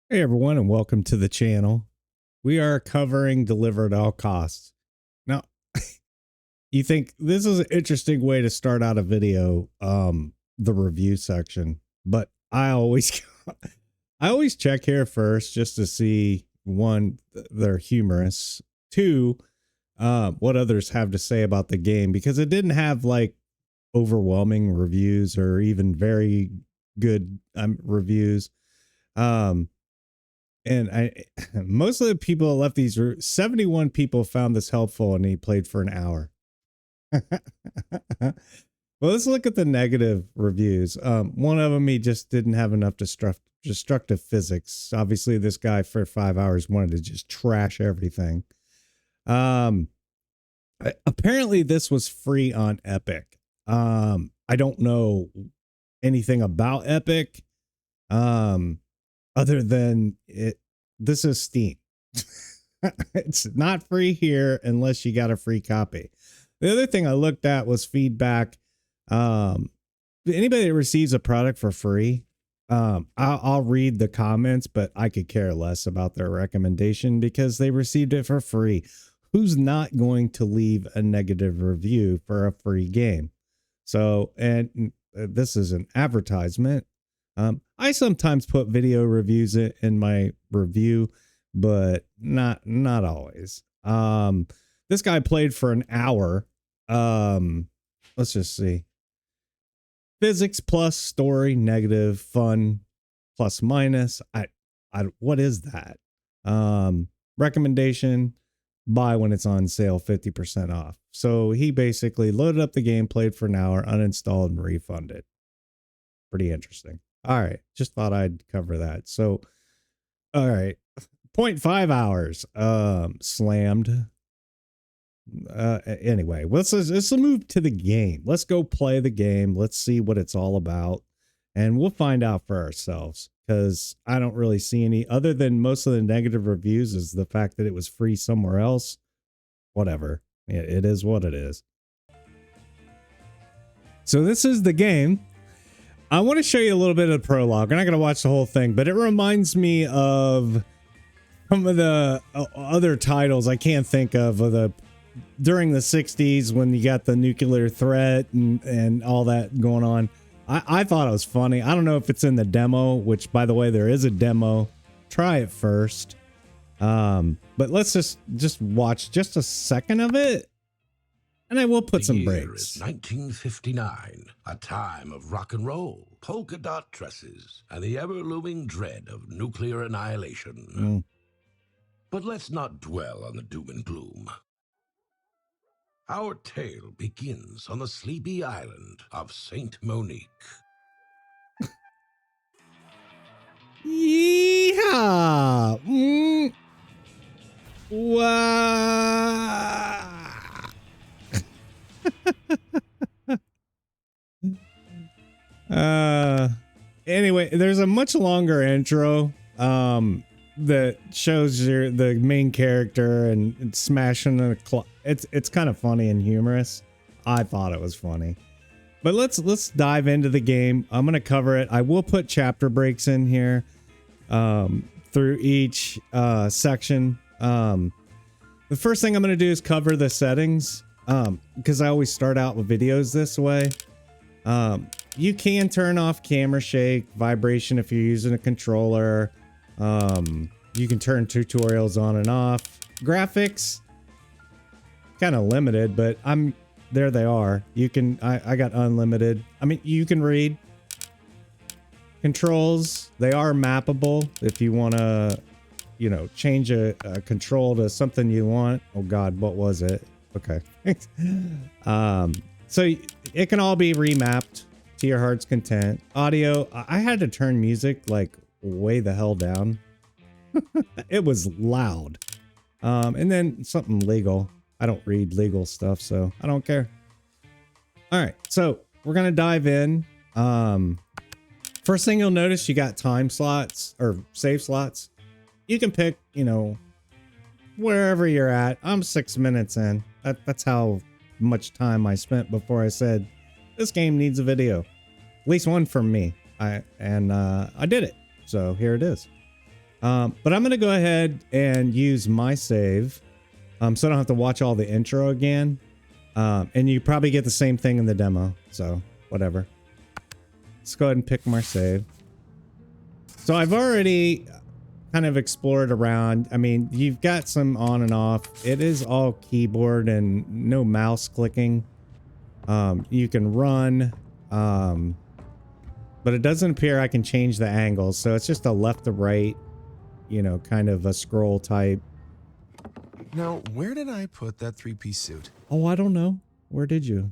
Hey everyone, and welcome to the channel. We are covering Deliver at All Costs. Now, you think this is an interesting way to start out a video, the review section, but I always I always check here first just to see, one, they're humorous, two, what others have to say about the game, because it didn't have like overwhelming reviews or even very good reviews. And most of the people that left these 71 people found this helpful, and he played for an hour. Well, let's look at the negative reviews. One of them, he just didn't have enough destructive physics. Obviously, this guy for 5 hours wanted to just trash everything. Apparently, this was free on Epic. I don't know anything about Epic. Other than this is Steam. It's not free here unless you got a free copy. The other thing I looked at was feedback. Anybody that receives a product for free, I'll read the comments, but I could care less about their recommendation because they received it for free. Who's not going to leave a negative review for a free game? So, and this is an advertisement. I sometimes put video reviews in my review, but not always. This guy played for an hour. Let's just see. Physics plus story negative, fun plus minus. What is that? Recommendation, buy when it's on sale, 50% off. So he basically loaded up the game, played for an hour, uninstalled, and refunded. Pretty interesting. All right, just thought I'd cover that. So, all right, 0.5 hours slammed. Anyway, let's move to the game. Let's go play the game. Let's see what it's all about, and we'll find out for ourselves, because I don't really see any other than most of the negative reviews is the fact that it was free somewhere else. Whatever, it is what it is. So this is the game. I want to show you a little bit of the prologue. I'm not going to watch the whole thing, but it reminds me of some of the other titles I can't think of during the 60s when you got the nuclear threat and all that going on. I thought it was funny. I don't know if it's in the demo, which, by the way, there is a demo. Try it first. But let's just watch just a second of it. And I will put some breaks. The year is 1959, a time of rock and roll, polka dot dresses, and the ever-looming dread of nuclear annihilation. But let's not dwell on the doom and gloom. Our tale begins on the sleepy island of Saint Monique. Yeehaw! Wow! Anyway, there's a much longer intro that shows the main character and smashing the it's kind of funny and humorous. I thought it was funny. But let's dive into the game. I'm going to cover it. I will put chapter breaks in here through each section. The first thing I'm going to do is cover the settings, because I always start out with videos this way. You can turn off camera shake, vibration if you're using a controller. You can turn tutorials on and off. Graphics, kind of limited, but there they are. You can, I got unlimited. I mean, you can read. Controls, they are mappable if you want to, change a control to something you want. Oh God, what was it? Okay. So it can all be remapped to your heart's content. Audio, I had to turn music like way the hell down. It was loud. And then something legal. I don't read legal stuff, so I don't care. All right, so we're gonna dive in. First thing you'll notice, you got time slots or save slots. You can pick, wherever you're at. I'm 6 minutes in. That's how much time I spent before I said this game needs a video, at least one from me. I did it, so here it is. But I'm going to go ahead and use my save. So I don't have to watch all the intro again. And you probably get the same thing in the demo. So whatever. Let's go ahead and pick my save. So I've already kind of explored around. I mean, you've got some on and off. It is all keyboard and no mouse clicking. You can run, but it doesn't appear I can change the angles. So it's just a left to right, you know, kind of a scroll type. Now, where did I put that three-piece suit? Oh, I don't know. Where did you?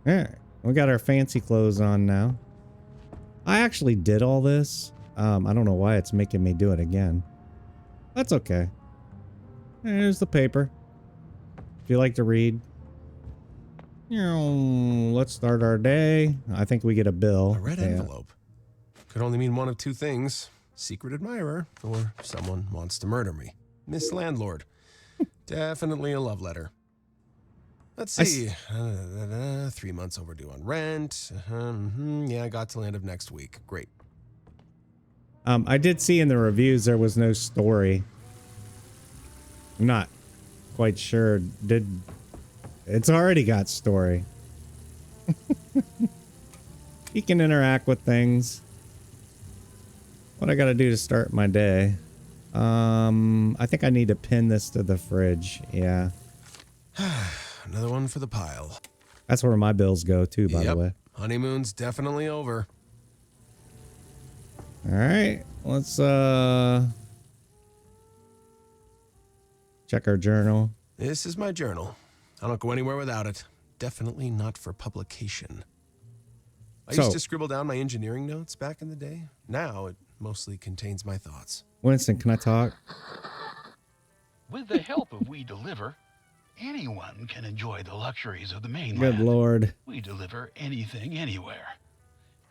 All right, we got our fancy clothes on now. I actually did all this. I don't know why it's making me do it again. That's okay. Here's the paper. If you like to read. Let's start our day. I think we get a bill. A red envelope. Could only mean one of two things. Secret admirer, or someone wants to murder me. Miss Landlord. Definitely a love letter. Let's see. 3 months overdue on rent. Yeah, I got till end of next week. Great. I did see in the reviews there was no story. I'm not quite sure. It's already got story. You can interact with things. What I gotta do to start my day? I think I need to pin this to the fridge. Yeah. Another one for the pile. That's where my bills go too, by the way. Honeymoon's definitely over. All right, let's check our journal. This is my journal. I don't go anywhere without it. Definitely not for publication. I used to scribble down my engineering notes back in the day. Now it mostly contains my thoughts. Winston, can I talk? With the help of We Deliver, anyone can enjoy the luxuries of the mainland. Good Lord. We deliver anything, anywhere.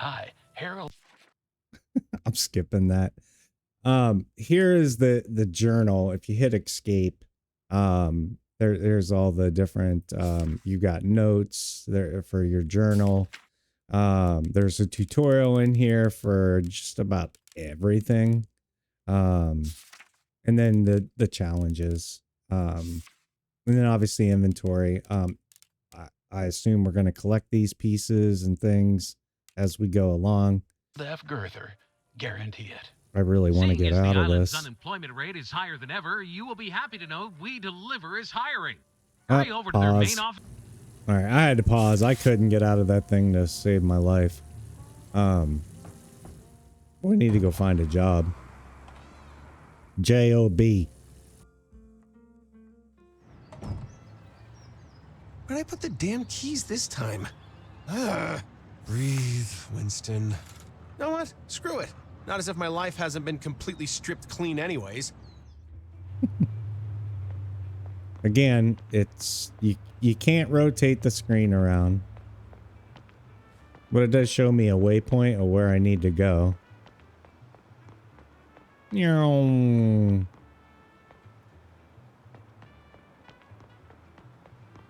I, Harold. I'm skipping that. Here is the journal. If you hit escape, there's all the different, you got notes there for your journal. There's a tutorial in here for just about everything. And then the challenges. And then obviously inventory. I assume we're going to collect these pieces and things as we go along. F. Girther, guarantee it. I really want to get out of this. Unemployment rate is higher than ever. You will be happy to know We Deliver is hiring. Hurry over to their main office. All right, I had to pause. I couldn't get out of that thing to save my life. We need to go find a job. J-O-B. Where'd I put the damn keys this time? Breathe, Winston. You know what? Screw it. Not as if my life hasn't been completely stripped clean anyways. Again, it's you can't rotate the screen around. But it does show me a waypoint of where I need to go. Yeah,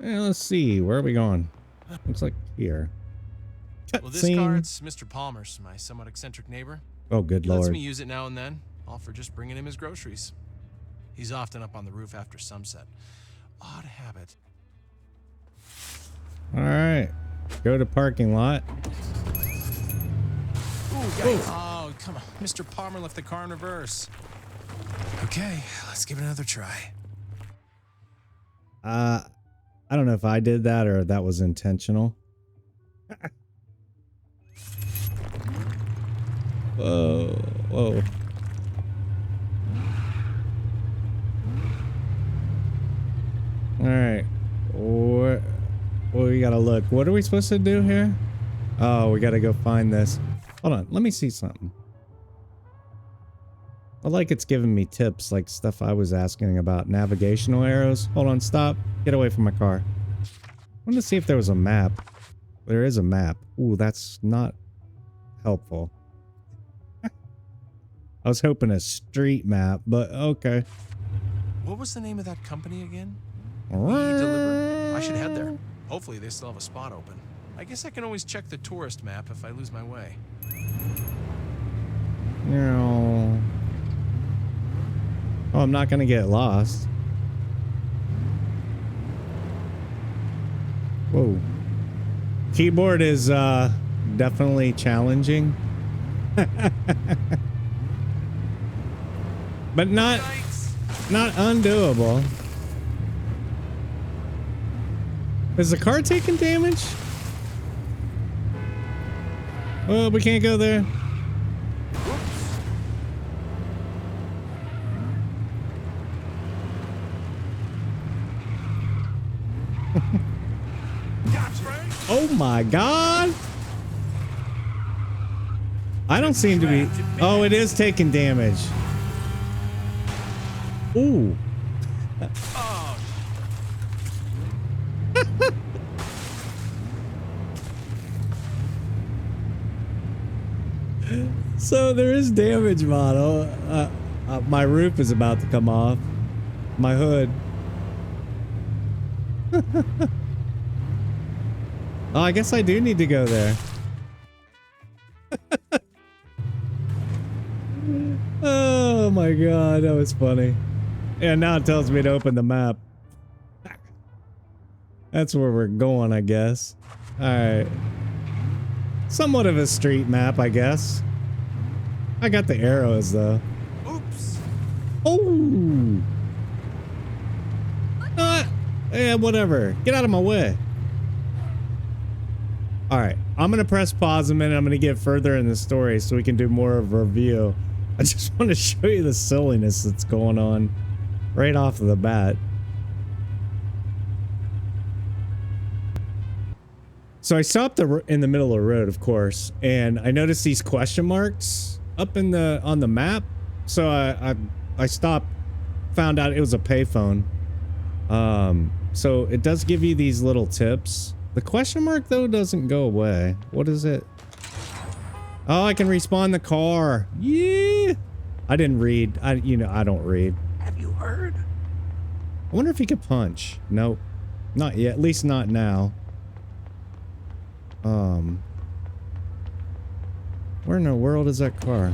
let's see. Where are we going? Looks like here. Well, this card's Mr. Palmer's, my somewhat eccentric neighbor. Oh, good He Lord. lets me use it now and then, all for just bringing him his groceries. He's often up on the roof after sunset. Odd habit. All right. Go to parking lot. Oh, come on. Mr. Palmer left the car in reverse. Okay, let's give it another try. I don't know if I did that or that was intentional. Whoa, whoa. All right. What we gotta look. What are we supposed to do here? Oh, we gotta go find this. Hold on. Let me see something. I like it's giving me tips, like stuff I was asking about. Navigational arrows. Hold on. Stop. Get away from my car. I wanted to see if there was a map. There is a map. Ooh, that's not helpful. I was hoping a street map, but okay. What was the name of that company again? We Deliver. I should head there. Hopefully they still have a spot open. I guess I can always check the tourist map if I lose my way. No. Oh, I'm not gonna get lost. Whoa. Keyboard is definitely challenging. But not undoable. Is the car taking damage? Oh, we can't go there. Oh my God. I don't seem to be. Oh, it is taking damage. Ooh. So there is damage, model. My roof is about to come off. My hood. Oh, I guess I do need to go there. Oh my God, that was funny. Yeah, now it tells me to open the map. That's where we're going, I guess. All right. Somewhat of a street map, I guess. I got the arrows though. Oops. Oh. Yeah, whatever. Get out of my way. All right, I'm gonna press pause a minute. I'm gonna get further in the story so we can do more of a review. I just want to show you the silliness that's going on right off of the bat. So I stopped in the middle of the road, of course, and I noticed these question marks up in on the map. So I stopped, found out it was a payphone. So it does give you these little tips. The question mark though doesn't go away. What is it? Oh, I can respawn the car. Yeah. I didn't read. I don't read. Have you heard? I wonder if he could punch. Nope. Not yet. At least not now. Where in the world is that car?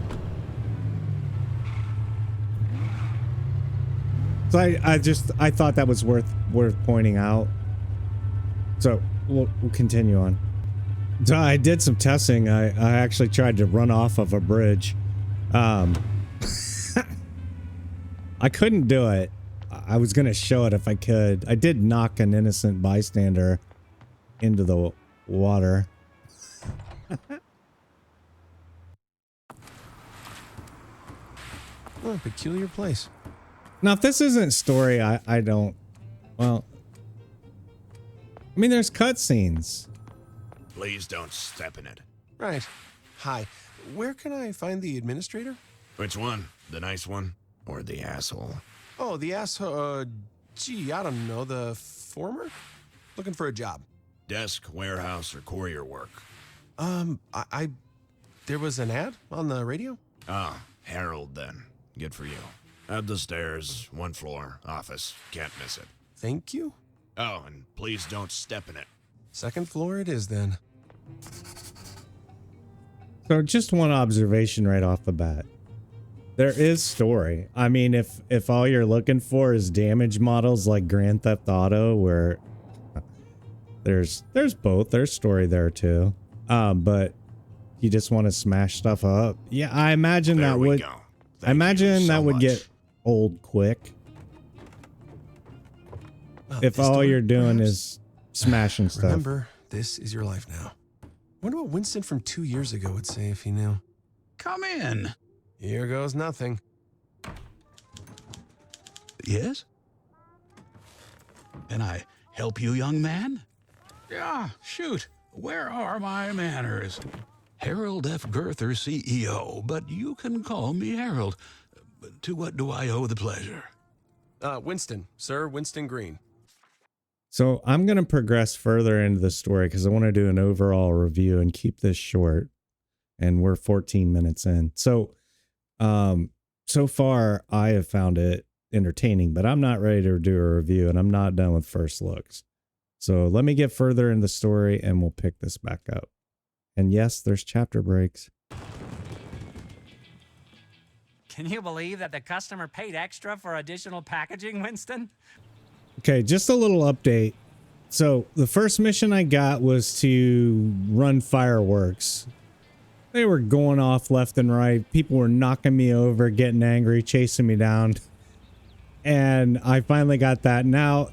So I thought that was worth pointing out. So we'll continue on. So I did some testing. I actually tried to run off of a bridge. I couldn't do it. I was gonna show it if I could. I did knock an innocent bystander into the water. Oh, peculiar place. Now, if this isn't story, I don't. Well, I mean, there's cutscenes. Please don't step in it. Right. Hi. Where can I find the administrator? Which one? The nice one? Or the asshole? Oh, the asshole. Gee, I don't know. The former? Looking for a job. Desk, warehouse, or courier work? There was an ad on the radio? Ah, Harold then. Good for you. At the stairs, 1 floor, office. Can't miss it. Thank you. Oh, and please don't step in it. 2nd floor it is then. So just one observation right off the bat. There is story. I mean, if all you're looking for is damage models like Grand Theft Auto, where there's both. There's story there too. But you just want to smash stuff up. Yeah, I imagine There that we would. go. I Thank imagine you so that would much. get old quick Well, if this all door, you're doing perhaps? is smashing stuff. Remember, this is your life now. Wonder what Winston from 2 years ago would say if he knew. Come in. Here goes nothing. Yes? Can I help you, young man? Yeah, shoot. Where are my manners? Harold F. Girther, CEO, but you can call me Harold. To what do I owe the pleasure? Winston, sir, Winston Green. So I'm going to progress further into the story because I want to do an overall review and keep this short. And we're 14 minutes in. So, so far I have found it entertaining, but I'm not ready to do a review and I'm not done with first looks. So let me get further in the story and we'll pick this back up. And yes, there's chapter breaks. Can you believe that the customer paid extra for additional packaging, Winston? Okay, just a little update. So the first mission I got was to run fireworks. They were going off left and right. People were knocking me over, getting angry, chasing me down. And I finally got that. Now,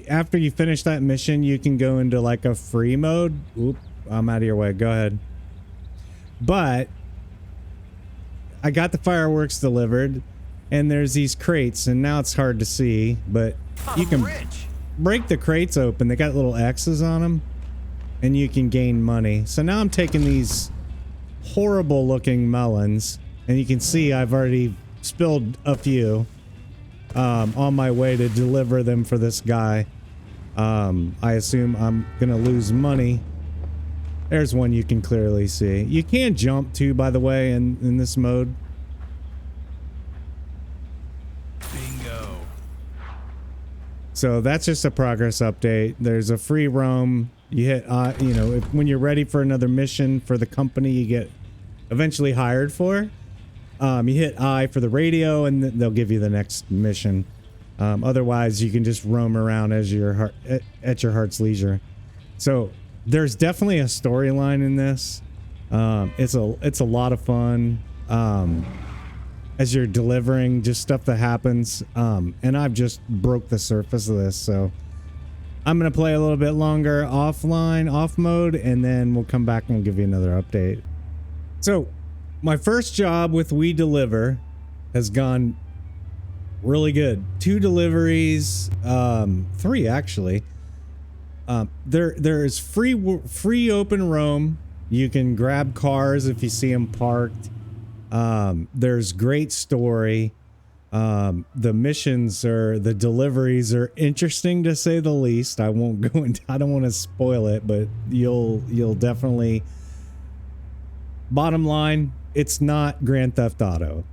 after you finish that mission, you can go into like a free mode. Oop, I'm out of your way. Go ahead. But I got the fireworks delivered, and there's these crates, and now it's hard to see, but you can break the crates open. They got little X's on them, and you can gain money. So now I'm taking these horrible looking melons, and you can see I've already spilled a few on my way to deliver them for this guy. I assume I'm gonna lose money. There's one you can clearly see. You can jump too, by the way, in this mode. Bingo. So that's just a progress update. There's a free roam. You hit, you know, when you're ready for another mission for the company you get eventually hired for, you hit I for the radio, and they'll give you the next mission. Otherwise, you can just roam around as at your heart's leisure. So there's definitely a storyline in this. It's a lot of fun. As you're delivering just stuff that happens. And I've just broke the surface of this, so I'm gonna play a little bit longer offline, off mode, and then we'll come back and we'll give you another update. So my first job with We Deliver has gone really good. 2 deliveries, 3 actually. There is free open roam. You can grab cars if you see them parked. There's great story. The missions the deliveries are interesting to say the least. I won't go into, I don't want to spoil it, but you'll definitely, bottom line, it's not Grand Theft Auto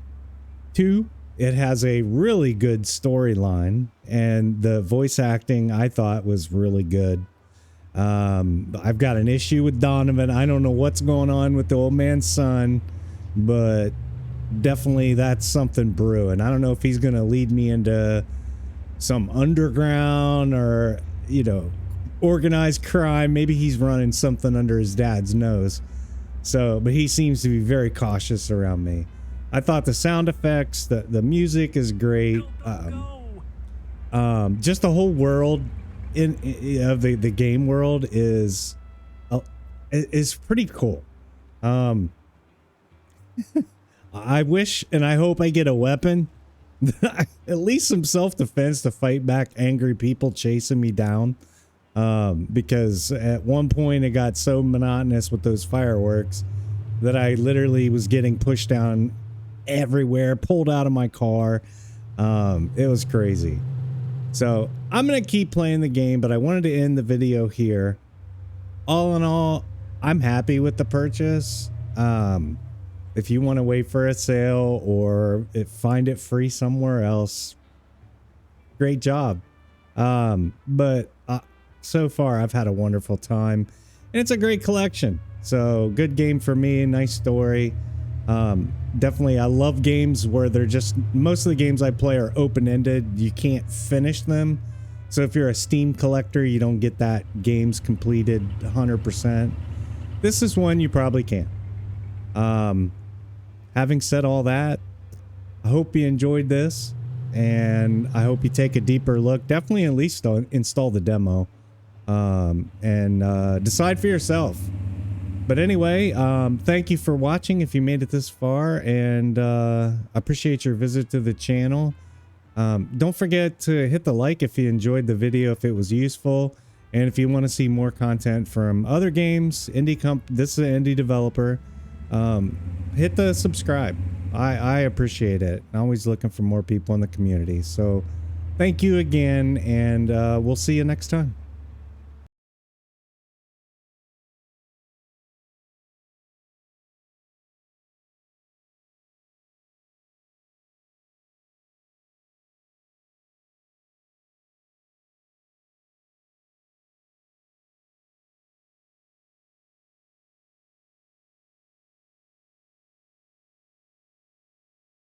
2. It has a really good storyline, and the voice acting I thought was really good. I've got an issue with Donovan. I don't know what's going on with the old man's son, but definitely that's something brewing. I don't know if he's going to lead me into some underground or, you know, organized crime. Maybe he's running something under his dad's nose. So, but he seems to be very cautious around me. I thought the sound effects, the music is great. Just the whole world of the game world is pretty cool. I wish and I hope I get a weapon, at least some self-defense to fight back angry people chasing me down. Because at one point it got so monotonous with those fireworks that I literally was getting pushed down everywhere, pulled out of my car. It was crazy. So I'm going to keep playing the game, but I wanted to end the video here. All in all, I'm happy with the purchase. If you want to wait for a sale or find it free somewhere else, great job. But so far I've had a wonderful time, and it's a great collection. So good game for me. Nice story. Definitely, I love games where they're just, most of the games I play are open-ended. You can't finish them. So if you're a Steam collector, you don't get that game's completed 100%. This is one you probably can. Having said all that, I hope you enjoyed this, and I hope you take a deeper look. Definitely at least install the demo, and decide for yourself. But anyway, thank you for watching if you made it this far, and I appreciate your visit to the channel. Don't forget to hit the like if you enjoyed the video, if it was useful, and if you want to see more content from other games, this is an indie developer, hit the subscribe. I appreciate it. I'm always looking for more people in the community. So thank you again, and we'll see you next time.